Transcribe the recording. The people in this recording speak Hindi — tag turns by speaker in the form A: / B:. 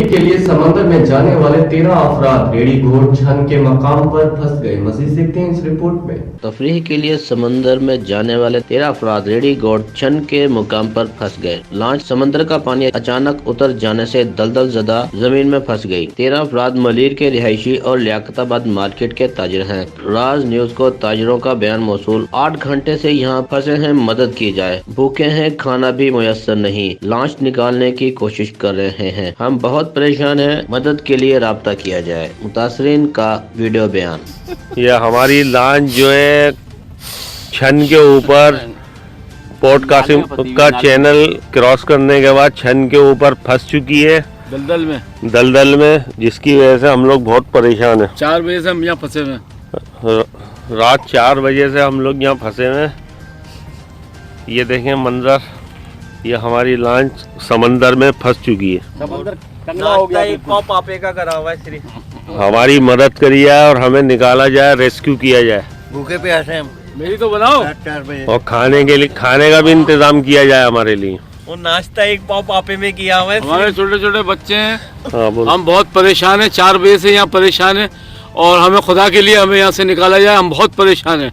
A: के लिए समंदर में जाने वाले 13 अफराद रेडी घोड़ छन के मकाम पर फंस गए। मजीद देखते हैं इस रिपोर्ट में।
B: तफरीह के लिए समंदर में जाने वाले 13 अफराद रेडी घोड़ छन के मुकाम पर फंस गए। लॉन्च समंदर का पानी अचानक उतर जाने से दलदल ज़दा जमीन में फंस गई। 13 अफराद मलीर के रिहायशी और लियाकताबाद मार्केट के ताजिर हैं। राज न्यूज को ताजिरों का बयान मौसूल। 8 घंटे से यहाँ फंसे हैं, मदद की जाए। भूखे हैं, खाना भी मुयस्सर नहीं। लॉन्च निकालने की कोशिश कर रहे हैं। हम बहुत परेशान हैं, मदद के लिए राब्ता किया जाए। मुतासरीन का वीडियो बयान।
C: यह हमारी लॉन्च जो है छन के ऊपर पोर्ट कासिम का चैनल क्रॉस करने के बाद छन के ऊपर फंस चुकी है दलदल में, जिसकी वजह से हम लोग बहुत परेशान हैं।
D: 4 बजे से हम यहाँ फंसे हुए हैं।
C: रात 4 बजे से हम लोग यहाँ फंसे हुए हैं। ये देखें मंजर, ये हमारी लॉन्च समंदर में फंस चुकी है।
E: पापे का करा हुआ है सिर्फ।
C: हमारी मदद करी जाए और हमें निकाला जाए, रेस्क्यू किया जाए।
E: भूखे प्यासे हम।
D: मेरी तो बनाओ।
E: 4 बजे
C: और खाने के लिए, खाने का भी इंतजाम किया जाए हमारे लिए।
E: वो नाश्ता 1 पाव पापे में किया हुआ है।
D: हमारे छोटे छोटे बच्चे हैं।
C: हाँ,
D: हम बहुत परेशान हैं। 4 बजे से यहाँ परेशान हैं और हमें खुदा के लिए हमें यहाँ से निकाला जाए। हम बहुत परेशान हैं।